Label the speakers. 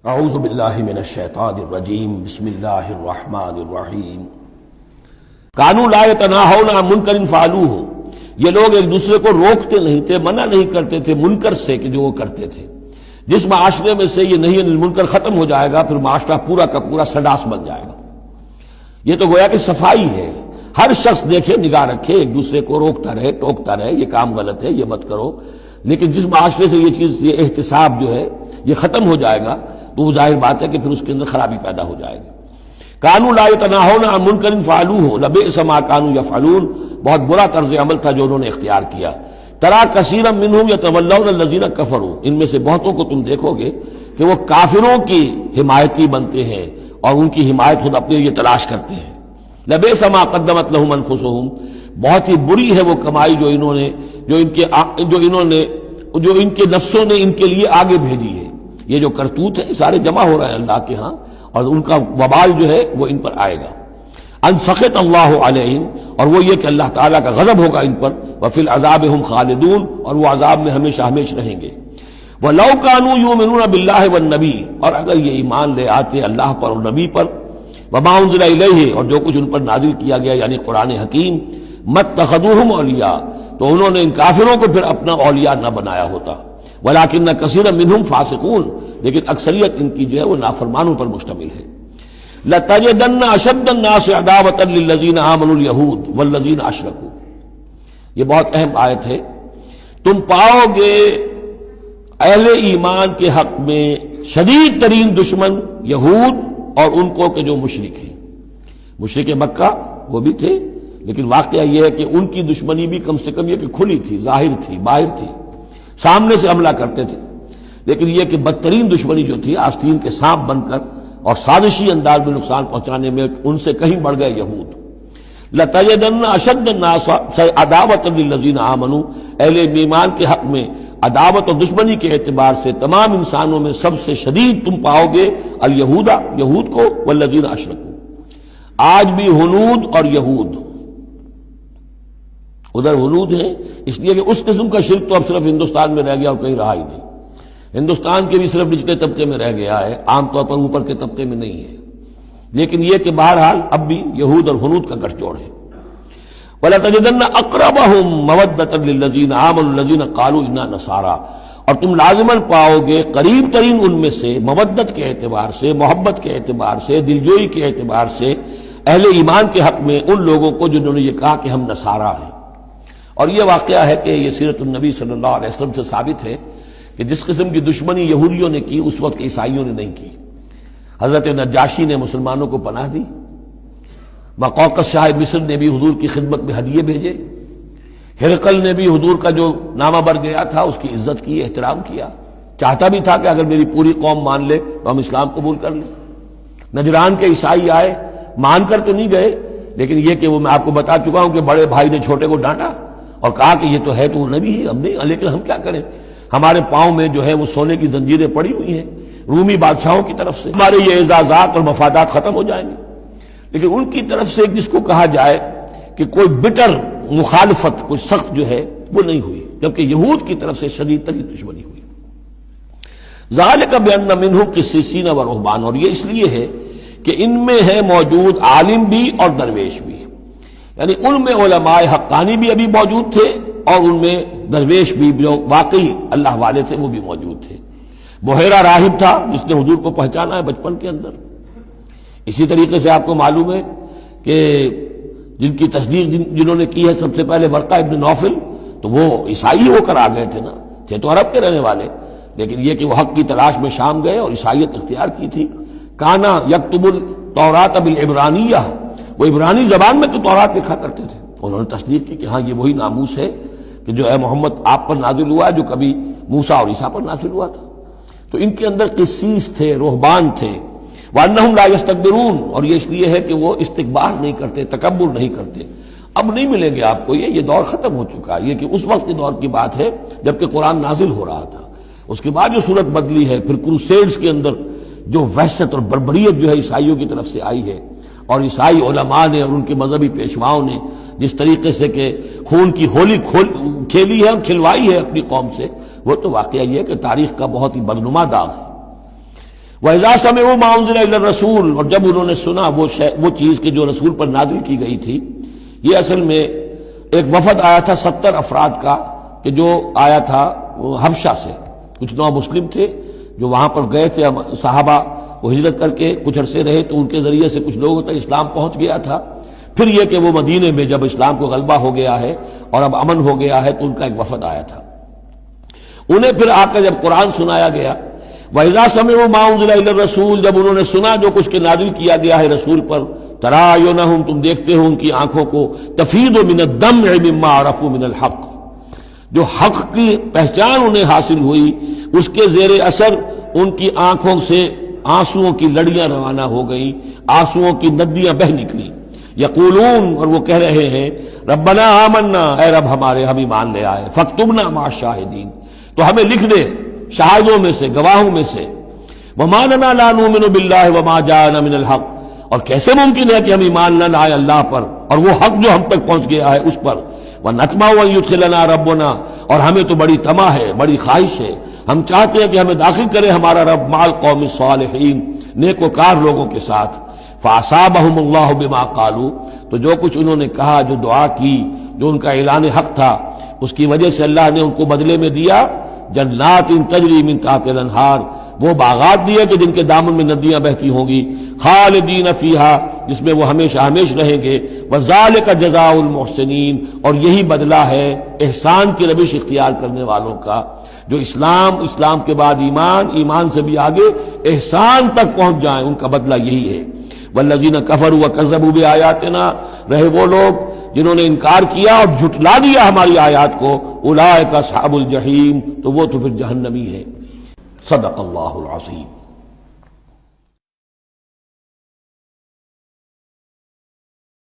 Speaker 1: اعوذ باللہ من الشیطان الرجیم بسم اللہ الرحمن الرحیم کانوا لا یتناہون عن منکر فعلوہ، یہ لوگ ایک دوسرے کو روکتے نہیں تھے، منع نہیں کرتے تھے منکر سے کہ جو وہ کرتے تھے۔ جس معاشرے میں سے یہ نہیں منکر ختم ہو جائے گا پھر معاشرہ پورا کا پورا سڈاس بن جائے گا۔ یہ تو گویا کہ صفائی ہے، ہر شخص دیکھے، نگاہ رکھے، ایک دوسرے کو روکتا رہے، ٹوکتا رہے، یہ کام غلط ہے، یہ مت کرو۔ لیکن جس معاشرے سے یہ چیز، یہ احتساب جو ہے یہ ختم ہو جائے گا تو وہ ظاہر بات ہے کہ پھر اس کے اندر خرابی پیدا ہو جائے گی۔ کانوا لا یتناہون عن منکر فعلوہ لبئس ما کانوا یفعلون، بہت برا طرز عمل تھا جو انہوں نے اختیار کیا۔ ترا کثیرا منہم یتولون الذین کفروا، ان میں سے بہتوں کو تم دیکھو گے کہ وہ کافروں کی حمایتی بنتے ہیں اور ان کی حمایت خود اپنے لیے تلاش کرتے ہیں۔ لبئس ما قدمت لہم انفسہم، بہت ہی بری ہے وہ کمائی جو ان کے نفسوں نے ان کے لیے آگے بھیجی ہے۔ یہ جو کرتوت ہے سارے جمع ہو رہے ہیں اللہ کے ہاں، اور ان کا وبال جو ہے وہ ان پر آئے گا۔ ان سخط اللہ علیہم، اور وہ یہ کہ اللہ تعالیٰ کا غضب ہوگا ان پر، وفی العذاب ہم خالدون، اور وہ عذاب میں ہمیشہ ہمیش رہیں گے۔ وَلَوْ كَانُوا يُؤْمِنُونَ بِاللَّهِ وَالنَّبِيِّ، اور اگر یہ ایمان لے آتے اللہ پر اور نبی پر، وَمَا أُنزِلَ إِلَيْهِ، اور جو کچھ ان پر نازل کیا گیا یعنی قرآن حکیم، مَتَّخَذُوهُمْ أَوْلِيَاءَ، تو انہوں نے ان کافروں کو پھر اپنا اولیاء نہ بنایا ہوتا۔ وَلَكِنَّ كَثِيرًا مِّنْهُمْ فَاسِقُونَ، لیکن اکثریت ان کی جو ہے وہ نافرمانوں پر مشتمل ہے۔ لَتَجِدَنَّ أَشَدَّ النَّاسِ عَدَاوَةً لِلَّذِينَ آمَنُوا الْيَهُودَ وَالَّذِينَ أَشْرَكُوا، یہ بہت اہم آیت ہے۔ تم پاؤ گے اہل ایمان کے حق میں شدید ترین دشمن یہود اور ان کو کہ جو مشرک ہیں۔ مشرک مکہ وہ بھی تھے، لیکن واقعہ یہ ہے کہ ان کی دشمنی بھی کم سے کم یہ کہ کھلی تھی، ظاہر تھی، باہر تھی، سامنے سے حملہ کرتے تھے، لیکن یہ کہ بدترین دشمنی جو تھی آستین کے سانپ بن کر اور سازشی انداز میں نقصان پہنچانے میں ان سے کہیں بڑھ گئے یہود۔ لَتَجِدَنَّ أَشَدَّ النَّاسِ عَدَاوَةً لِلَّذِينَ آمَنُوا، اہل ایمان کے حق میں عداوت اور دشمنی کے اعتبار سے تمام انسانوں میں سب سے شدید تم پاؤ گے الیہود، یہود کو، والذین اشرکوا۔ آج بھی ہنود اور یہود، ادھر ہنود ہیں اس لیے کہ اس قسم کا شرک تو اب صرف ہندوستان میں رہ گیا اور کہیں رہا ہی نہیں۔ ہندوستان کے بھی صرف نچلے طبقے میں رہ گیا ہے، عام طور پر اوپر کے طبقے میں نہیں ہے، لیکن یہ کہ بہرحال اب بھی یہود اور ہنود کا گٹھ جوڑ ہے۔ وَلَتَجِدَنَّ أَقْرَبَهُمْ مَوَدَّةً لِلَّذِينَ آمَنُوا الَّذِينَ قَالُوا إِنَّا نَصَارَىٰ، اور تم لازماً پاؤ گے قریب ترین ان میں سے، مودت کے اعتبار سے، محبت کے اعتبار سے، دلجوئی کے اعتبار سے، اہل ایمان کے حق میں ان لوگوں کو جنہوں نے یہ کہا کہ ہم نصارہ ہیں۔ اور یہ واقعہ ہے کہ یہ سیرت النبی صلی اللہ علیہ وسلم سے ثابت ہے کہ جس قسم کی دشمنی یہودیوں نے کی اس وقت عیسائیوں نے نہیں کی۔ حضرت نجاشی نے مسلمانوں کو پناہ دی، مقوقس شاہ مصر نے بھی حضور کی خدمت میں ہدیے بھیجے، ہرقل نے بھی حضور کا جو نامہ بر گیا تھا اس کی عزت کی، احترام کیا، چاہتا بھی تھا کہ اگر میری پوری قوم مان لے تو ہم اسلام قبول کر لیں۔ نجران کے عیسائی آئے، مان کر تو نہیں گئے، لیکن یہ کہ وہ میں آپ کو بتا چکا ہوں کہ بڑے بھائی نے چھوٹے کو ڈانٹا اور کہا کہ یہ تو ہے تو وہ نبی ہی، ہم نہیں، لیکن ہم کیا کریں، ہمارے پاؤں میں جو ہے وہ سونے کی زنجیریں پڑی ہوئی ہیں رومی بادشاہوں کی طرف سے، ہمارے یہ اعزازات اور مفادات ختم ہو جائیں گے۔ لیکن ان کی طرف سے جس کو کہا جائے کہ کوئی بٹر مخالفت، کوئی سخت جو ہے وہ نہیں ہوئی، جبکہ یہود کی طرف سے شدید ترین دشمنی ہوئی۔ ذالک بان منہم قسیسین و رہبان، اور یہ اس لیے ہے کہ ان میں ہے موجود عالم بھی اور درویش بھی، یعنی ان میں علماء حقانی بھی ابھی موجود تھے اور ان میں درویش بھی جو واقعی اللہ والے تھے وہ بھی موجود تھے۔ بحیرہ راہب تھا جس نے حضور کو پہچانا ہے بچپن کے اندر۔ اسی طریقے سے آپ کو معلوم ہے کہ جن کی تصدیق جنہوں نے کی ہے سب سے پہلے ورقہ ابن نوفل، تو وہ عیسائی ہو کر آ گئے تھے نا، تھے تو عرب کے رہنے والے، لیکن یہ کہ وہ حق کی تلاش میں شام گئے اور عیسائیت اختیار کی تھی۔ کانا یکتب التوراۃ بالعبرانیہ، وہ عبرانی زبان میں تو تورات لکھا کرتے تھے۔ انہوں نے تصدیق کی کہ ہاں یہ وہی ناموس ہے کہ جو ہے محمد آپ پر نازل ہوا جو کبھی موسیٰ اور عیسیٰ پر نازل ہوا تھا۔ تو ان کے اندر قسیس تھے، رہبان تھے۔ وَأَنَّهُمْ لَا يَسْتَكْبِرُونَ، اور یہ اس لیے ہے کہ وہ استکبار نہیں کرتے، تکبر نہیں کرتے۔ اب نہیں ملیں گے آپ کو، یہ دور ختم ہو چکا ہے، یہ کہ اس وقت کے دور کی بات ہے جبکہ قرآن نازل ہو رہا تھا۔ اس کے بعد جو صورت بدلی ہے، پھر کروسیڈز کے اندر جو وحشت اور بربریت جو ہے عیسائیوں کی طرف سے آئی ہے، اور عیسائی علماء نے اور ان کے مذہبی پیشواؤں نے جس طریقے سے کہ خون کی ہولی کھیلی ہے اور کھلوائی ہے اپنی قوم سے، وہ تو واقعہ یہ ہے کہ تاریخ کا بہت ہی بدنما داغ ہے۔ وَإِذَا سَمِعُوا مَا أُنزِلَ إِلَى الرَّسُولِ، اور جب انہوں نے سنا وہ چیز کہ جو رسول پر نازل کی گئی تھی. یہ اصل میں ایک وفد آیا تھا 70 افراد کا، کہ جو آیا تھا حبشہ سے. کچھ نو مسلم تھے جو وہاں پر گئے تھے صحابہ، وہ ہجرت کر کے کچھ عرصے رہے تو ان کے ذریعے سے کچھ لوگوں تک اسلام پہنچ گیا تھا. پھر یہ کہ وہ مدینے میں جب اسلام کو غلبہ ہو گیا ہے اور اب امن ہو گیا ہے تو ان کا ایک وفد آیا تھا. انہیں پھر آ کر جب قرآن سنایا گیا، وَإِذَا سَمِعُوا مَا أُنزِلَ إِلَى الرَّسُولِ، جب انہوں نے سنا جو کچھ کے نازل کیا گیا ہے رسول پر، تَرَىٰ أَعْيُنَهُمْ، تم دیکھتے ہو ان کی آنکھوں کو، تَفِيضُ مِنَ الدَّمْعِ مِمَّا عَرَفُوا مِنَ الْحَقِّ، جو حق کی پہچان انہیں حاصل ہوئی اس کے زیر اثر ان کی آنکھوں سے آنسوؤں کی لڑیاں روانہ ہو گئیں، آنسوؤں کی ندیاں بہہ نکلی. یقولون، اور وہ کہہ رہے ہیں، ربنا آمنا، اے رب ہمارے ہم ایمان لے آئے، فاکتبنا مع الشاہدین، تو ہمیں لکھ دے شاہدوں میں سے، گواہوں میں سے. وما لنا لا نؤمن باللہ وما جاءنا من الحق، اور کیسے ممکن ہے کہ ہم ایمان نہ لائیں اللہ پر اور وہ حق جو ہم تک پہنچ گیا ہے اس پر. وَنَطْمَعُ أَن يُدْخِلَنَا رَبُّنَا، اور ہمیں تو بڑی طمع ہے، بڑی خواہش ہے، ہم چاہتے ہیں کہ ہمیں داخل کرے ہمارا رب مع القوم الصالحین، نیکوکار لوگوں کے ساتھ. فَأَصَابَهُمُ اللَّهُ بِمَا قَالُوا، تو جو کچھ انہوں نے کہا، جو دعا کی، جو ان کا اعلان حق تھا، اس کی وجہ سے اللہ نے ان کو بدلے میں دیا جنات تجری من تحت الانہار، وہ باغات دیے کہ جن کے دامن میں ندیاں بہتی ہوں گی، خالدین فیہا، جس میں وہ ہمیشہ ہمیش رہیں گے. وذالک جزاء المحسنین، اور یہی بدلہ ہے احسان کی روش اختیار کرنے والوں کا، جو اسلام کے بعد ایمان سے بھی آگے احسان تک پہنچ جائیں، ان کا بدلہ یہی ہے. والذین کفروا وکذبوا بآیاتنا، رہے وہ لوگ جنہوں نے انکار کیا اور جھٹلا دیا ہماری آیات کو، اولئک اصحاب الجحیم، تو وہ تو پھر جہنمی ہے. صدق اللہ العظیم.